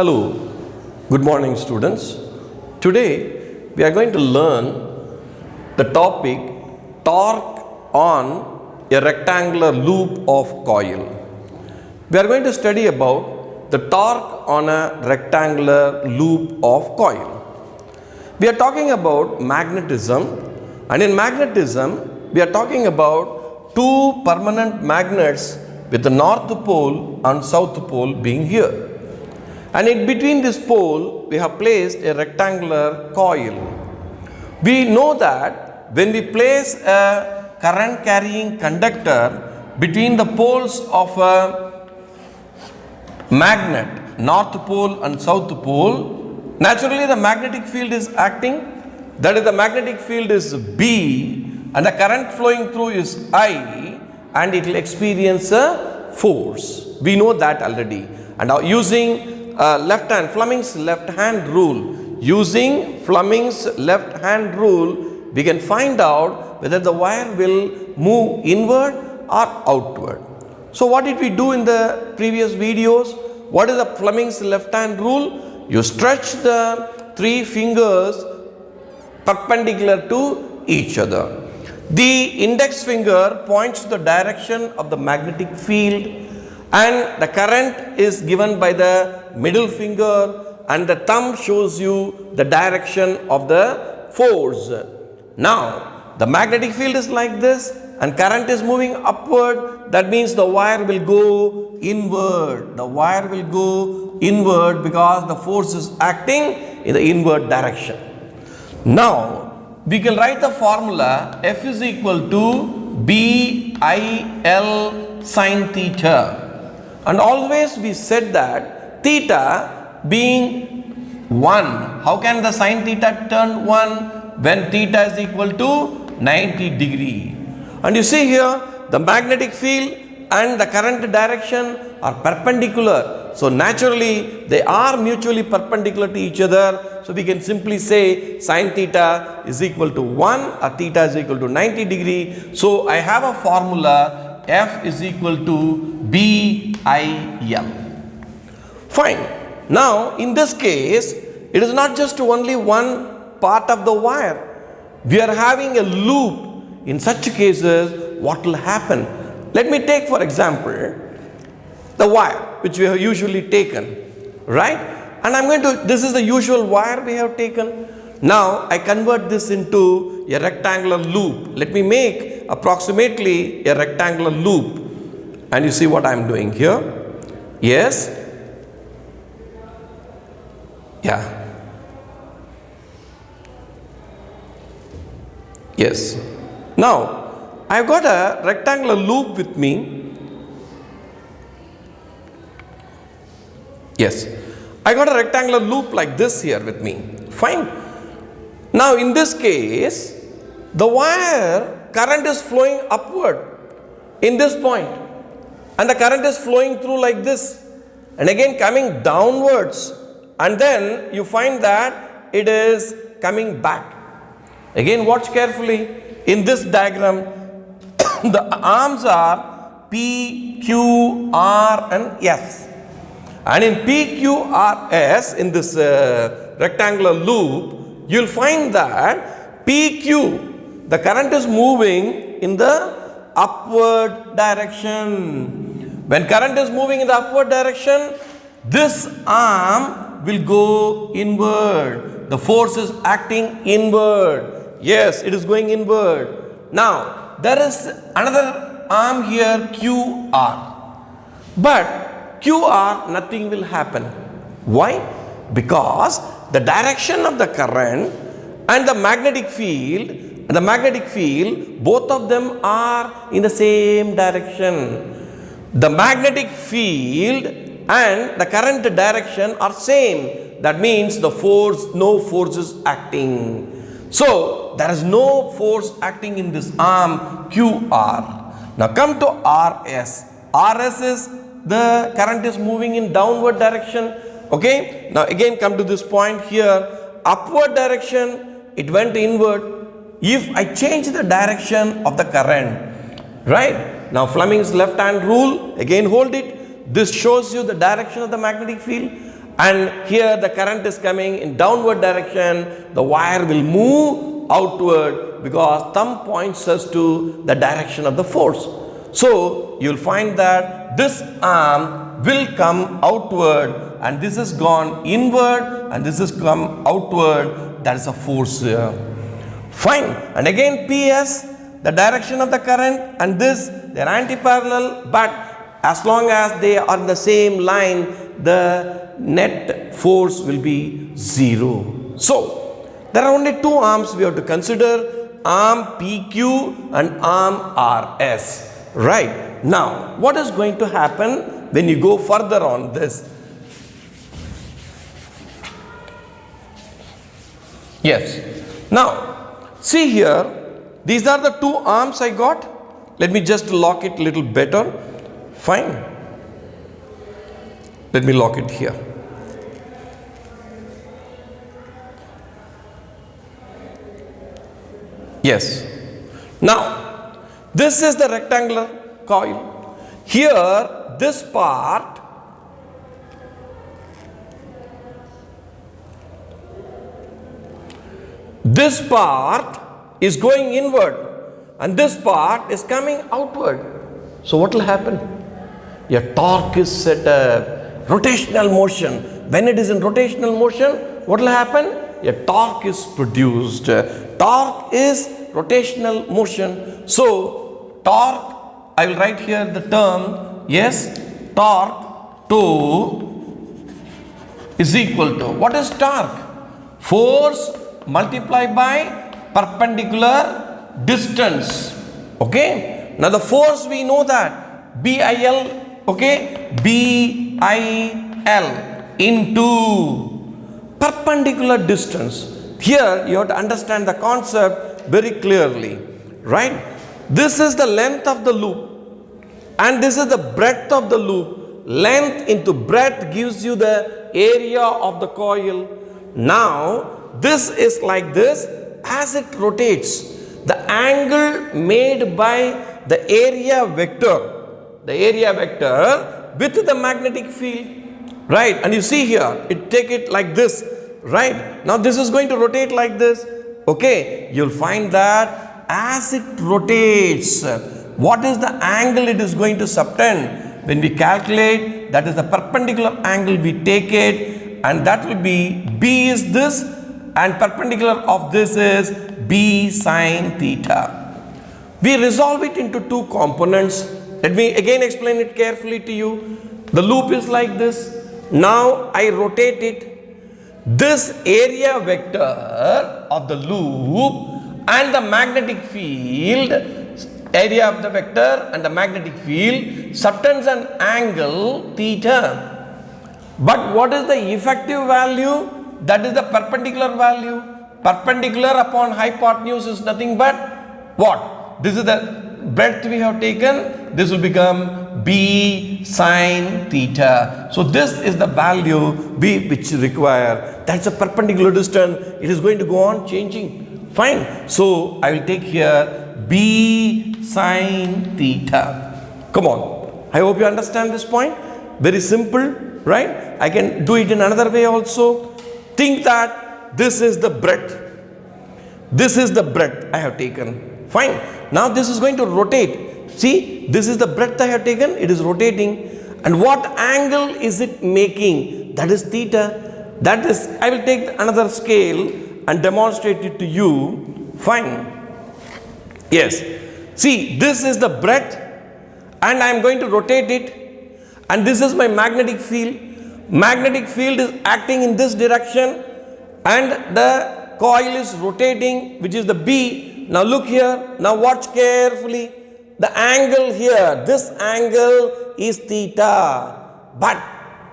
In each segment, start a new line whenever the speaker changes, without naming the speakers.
Hello, good morning students. Today we are going to learn the topic torque on a rectangular loop of coil. We are going to study about the torque on a rectangular loop of coil. We are talking about magnetism, and in magnetism we are talking about two permanent magnets with the north pole and south pole being here. And in between this pole, we have placed a rectangular coil. We know that when we place a current carrying conductor between the poles of a magnet, north pole and south pole, naturally the magnetic field is acting. That is, the magnetic field is B and the current flowing through is I, and it will experience a force. We know that already. And now using Fleming's left hand rule, we can find out whether the wire will move inward or outward. So what did we do in the previous videos? What is the Fleming's left hand rule? You stretch the three fingers perpendicular to each other. The index finger points to the direction of the magnetic field, and the current is given by the middle finger, and the thumb shows you the direction of the force. Now the magnetic field is like this and current is moving upward. That means the wire will go inward. The wire will go inward because the force is acting in the inward direction. Now we can write the formula F is equal to BIL sin theta. And always we said that theta being 1, how can the sin theta turn 1 when theta is equal to 90 degree? And you see here the magnetic field and the current direction are perpendicular. So naturally they are mutually perpendicular to each other. So we can simply say sin theta is equal to 1 or theta is equal to 90 degree. So I have a formula F is equal to BIL. Fine. Now in this case, it is not just only one part of the wire. We are having a loop. In such cases, what will happen? Let me take for example the wire which we have usually taken, right? And I'm going to, this is the usual wire we have taken. Now I convert this into a rectangular loop. Let me make approximately a rectangular loop. And you see what I'm doing here? Yes. Yeah. Yes. Now I've got a rectangular loop with me. Yes. I got a rectangular loop like this here with me. Fine. Now in this case, the wire current is flowing upward in this point, and the current is flowing through like this and again coming downwards, and then you find that it is coming back. Again watch carefully. In this diagram the arms are P, Q, R and S, and in P, Q, R, S in this rectangular loop you will find that PQ, the current is moving in the upward direction. When current is moving in the upward direction, this arm will go inward. The force is acting inward. Yes, it is going inward. Now there is another arm here, QR. But QR, nothing will happen. Why? Because the direction of the current and the magnetic field, both of them are in the same direction. The magnetic field and the current direction are same. That means the force, no force is acting. So there is no force acting in this arm QR. Now come to RS. RS is the current is moving in downward direction. Okay, now again come to this point here, upward direction, it went inward. If I change the direction of the current, right? Now Fleming's left hand rule, again hold it. This shows you the direction of the magnetic field, and here the current is coming in downward direction, the wire will move outward because thumb points us to the direction of the force. So you will find that this arm will come outward and this is gone inward and this has come outward. That is a force here. Fine. And again PS, the direction of the current and this, they are anti-parallel, but as long as they are in the same line, the net force will be 0. So there are only two arms we have to consider, arm PQ and arm RS. Right. Now what is going to happen when you go further on this? Yes. Now see here, these are the two arms I got. Let me just lock it a little better. Fine. Let me lock it here. Yes. Now, this is the rectangular coil. Here, this part is going inward and this part is coming outward. So what will happen? Your torque is set up, rotational motion. When it is in rotational motion, what will happen? Your torque is produced. Torque is rotational motion. So torque, I will write here the term, yes, torque to is equal to, what is torque? Force multiplied by perpendicular distance. Okay. Now the force we know that BIL, okay, BIL into perpendicular distance. Here you have to understand the concept very clearly, right? This is the length of the loop and this is the breadth of the loop. Length into breadth gives you the area of the coil. Now this is like this. As it rotates, the angle made by the area vector with the magnetic field, right? And you see here, it take it like this, right? Now this is going to rotate like this. Okay, you'll find that as it rotates, what is the angle it is going to subtend? When we calculate, that is the perpendicular angle, we take it, and that will be B is this, and perpendicular of this is B sine theta. We resolve it into two components. Let me again explain it carefully to you. The loop is like this. Now I rotate it. This area vector of the loop and the magnetic field, area of the vector and the magnetic field subtends an angle theta. But what is the effective value? That is the perpendicular value. Perpendicular upon hypotenuse is nothing but what? This is the breadth we have taken. This will become B sine theta. So this is the value B which require. That's a perpendicular distance. It is going to go on changing. Fine. So I will take here B sine theta. Come on. I hope you understand this point. Very simple, right? I can do it in another way also. Think that this is the breadth. This is the breadth I have taken. Fine. Now this is going to rotate. See, this is the breadth I have taken. It is rotating. And what angle is it making? That is theta. That is, I will take another scale and demonstrate it to you. Fine. Yes. See, this is the breadth and I am going to rotate it. And this is my magnetic field. Magnetic field is acting in this direction and the coil is rotating, which is the B. Now look here. Now watch carefully. The angle here, this angle is theta. But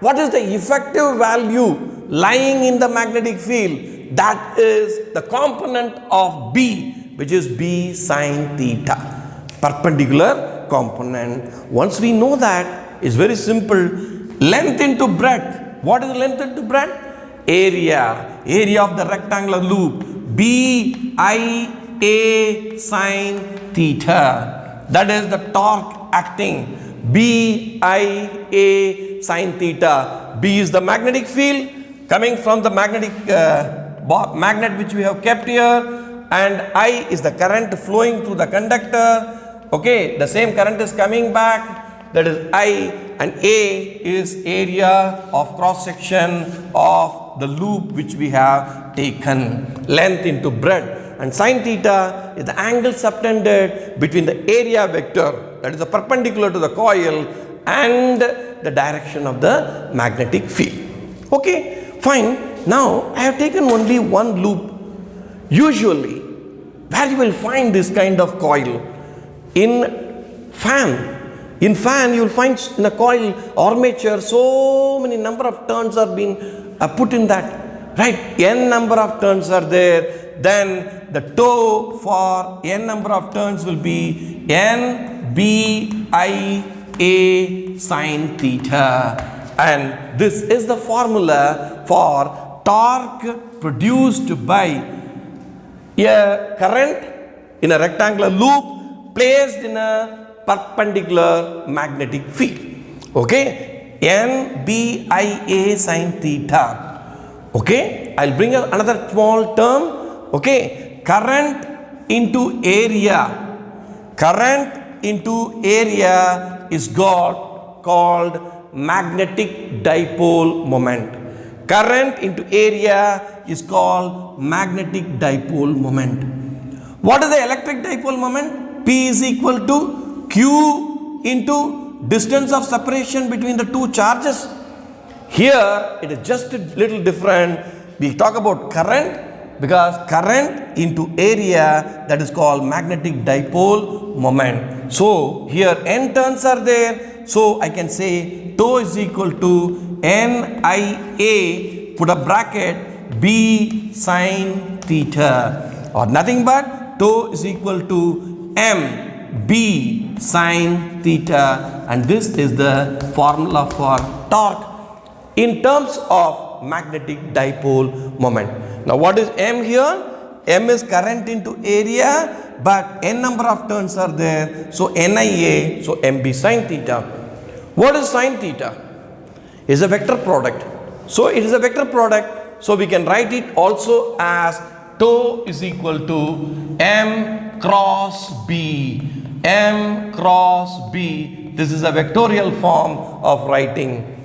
what is the effective value lying in the magnetic field? That is the component of B, which is B sine theta. Perpendicular component. Once we know that, it's very simple. Length into breadth. What is length into breadth? Area. Area of the rectangular loop. BIA sine theta. That is the torque acting. BIA sine theta. B is the magnetic field coming from the magnet which we have kept here, and I is the current flowing through the conductor. Okay, the same current is coming back, that is I, and A is area of cross section of the loop which we have taken, length into breadth. And sine theta is the angle subtended between the area vector, that is the perpendicular to the coil, and the direction of the magnetic field. Okay, fine. Now I have taken only one loop. Usually, where you will find this kind of coil? In fan. In fan, you will find in a coil armature, so many number of turns are being put in that. Right? N number of turns are there. Then the toe for n number of turns will be N B I A sine theta, and this is the formula for torque produced by a current in a rectangular loop placed in a perpendicular magnetic field. Okay, N B I A sine theta. Okay, I'll bring another small term. Okay, current into area. Current into area is called magnetic dipole moment. Current into area is called magnetic dipole moment. What is the electric dipole moment? P is equal to Q into distance of separation between the two charges. Here it is just a little different. We talk about current, because current into area, that is called magnetic dipole moment. So here n turns are there, so I can say tau is equal to NIA, put a bracket, B sine theta, or nothing but tau is equal to MB sine theta, and this is the formula for torque in terms of magnetic dipole moment. Now what is M here? M is current into area, but n number of turns are there, so NIA, so MB sine theta. What is sine theta? Is a vector product. So it is a vector product, so we can write it also as tau is equal to M cross B. M cross B. This is a vectorial form of writing.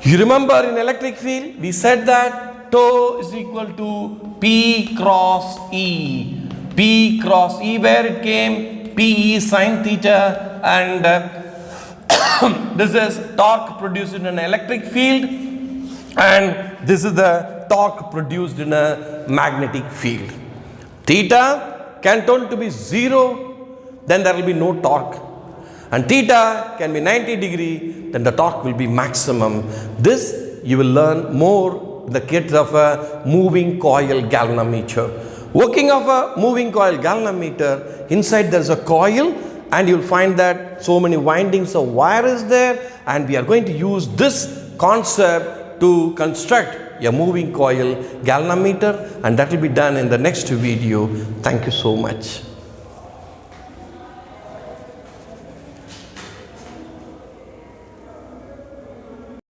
You remember in electric field, we said that tau is equal to P cross E. P cross E, where it came? P sine theta, and this is torque produced in an electric field, and this is the torque produced in a magnetic field. Theta can turn to be 0, then there will be no torque. And theta can be 90 degree, then the torque will be maximum. This you will learn more in the case of a moving coil galvanometer. Working of a moving coil galvanometer, inside there is a coil, and you will find that so many windings of wire is there, and we are going to use this concept to construct a moving coil galvanometer, and that will be done in the next video. Thank you so much.